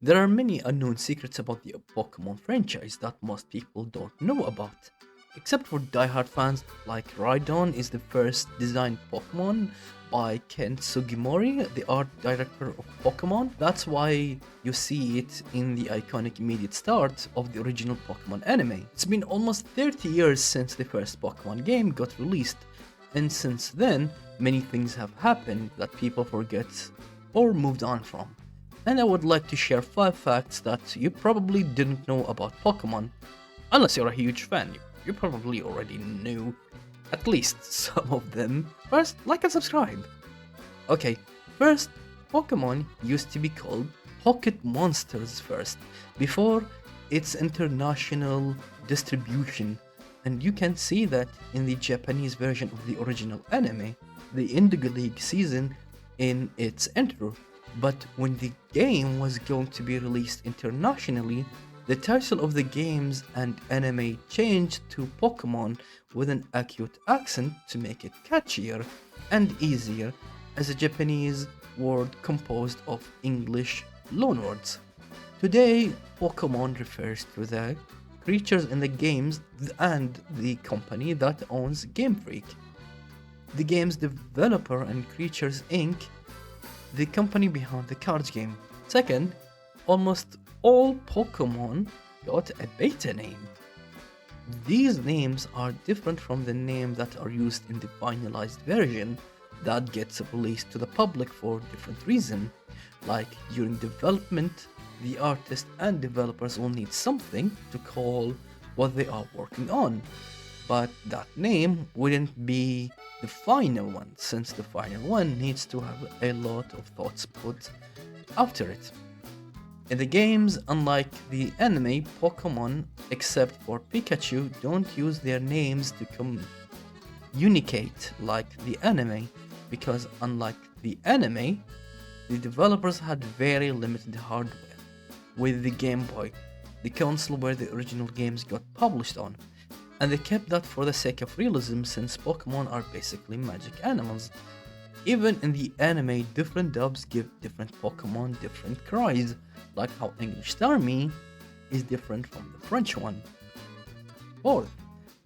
There are many unknown secrets about the Pokemon franchise that most people don't know about. Except for diehard fans, like Rhydon is the first designed Pokemon by Ken Sugimori, the art director of Pokemon. That's why you see it in the iconic immediate start of the original Pokemon anime. It's been almost 30 years since the first Pokemon game got released, and since then, many things have happened that people forget or moved on from. And I would like to share 5 facts that you probably didn't know about Pokemon. Unless you're a huge fan, you probably already knew at least some of them. First, like and subscribe. Okay, first, Pokemon used to be called Pocket Monsters first, before its international distribution. And you can see that in the Japanese version of the original anime, the Indigo League season in its intro. But when the game was going to be released internationally, the title of the games and anime changed to Pokemon with an acute accent to make it catchier and easier as a Japanese word composed of English loanwords. Today, Pokemon refers to the creatures in the games and the company that owns Game Freak. The game's developer and Creatures Inc., the company behind the cards game. Second, almost all Pokemon got a beta name. These names are different from the names that are used in the finalized version that gets released to the public for different reasons. Like during development, the artist and developers will need something to call what they are working on. But that name wouldn't be the final one, since the final one needs to have a lot of thoughts put after it. In the games, unlike the anime, Pokemon, except for Pikachu, don't use their names to communicate like the anime, because unlike the anime, the developers had very limited hardware. With the Game Boy, the console where the original games got published on, and they kept that for the sake of realism since Pokemon are basically magic animals. Even in the anime, different dubs give different Pokemon different cries, like how English Starmie is different from the French one. Fourth,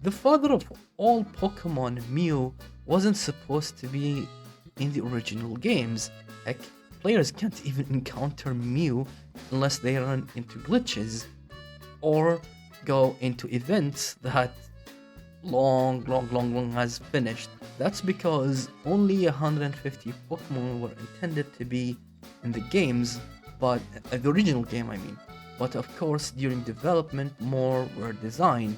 the father of all Pokemon, Mew, wasn't supposed to be in the original games. Heck, players can't even encounter Mew unless they run into glitches or go into events that long has finished. That's because only 150 Pokemon were intended to be in the games, but the original game I mean. But of course during development more were designed.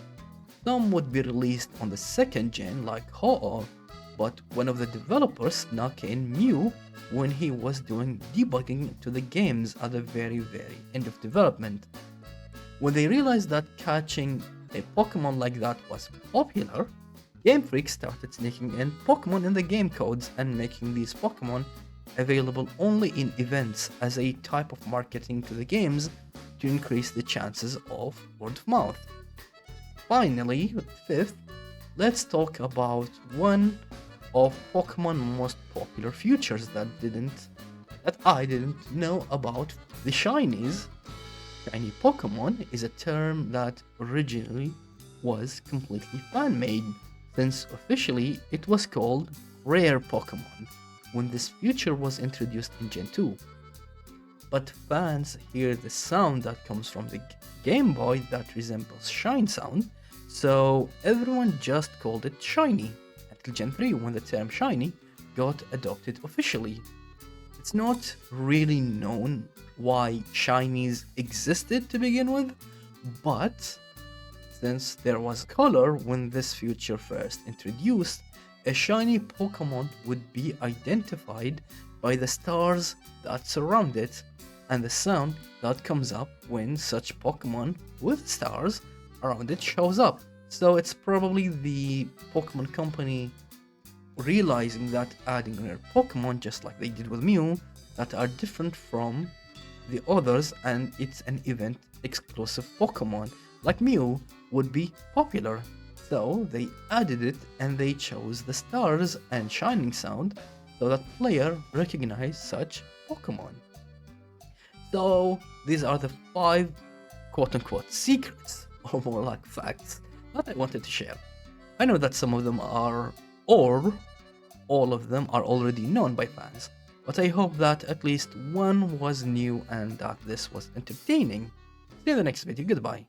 Some would be released on the second gen like Ho-Oh, but one of the developers snuck in Mew when he was doing debugging to the games at the very end of development. When they realized that catching a Pokemon like that was popular, Game Freak started sneaking in Pokemon in the game codes and making these Pokemon available only in events as a type of marketing to the games to increase the chances of word of mouth. Finally, fifth, let's talk about one of Pokemon's most popular features that I didn't know about. The shinies. Shiny Pokemon is a term that originally was completely fan-made, since officially it was called Rare Pokemon when this feature was introduced in Gen 2. But fans hear the sound that comes from the Game Boy that resembles Shine sound, so everyone just called it Shiny until Gen 3 when the term Shiny got adopted officially. It's not really known why shinies existed to begin with, but since there was color when this feature first introduced, a shiny Pokemon would be identified by the stars that surround it and the sound that comes up when such Pokemon with stars around it shows up. So it's probably the Pokemon company realizing that adding rare Pokemon, just like they did with Mew, that are different from the others and it's an event exclusive Pokemon like Mew would be popular. So they added it and they chose the stars and shining sound so that player recognize such Pokemon. So these are the 5 quote-unquote secrets, or more like facts, that I wanted to share. I know that some of them are, or all of them are already known by fans, but I hope that at least one was new and that this was entertaining. See you in the next video, goodbye.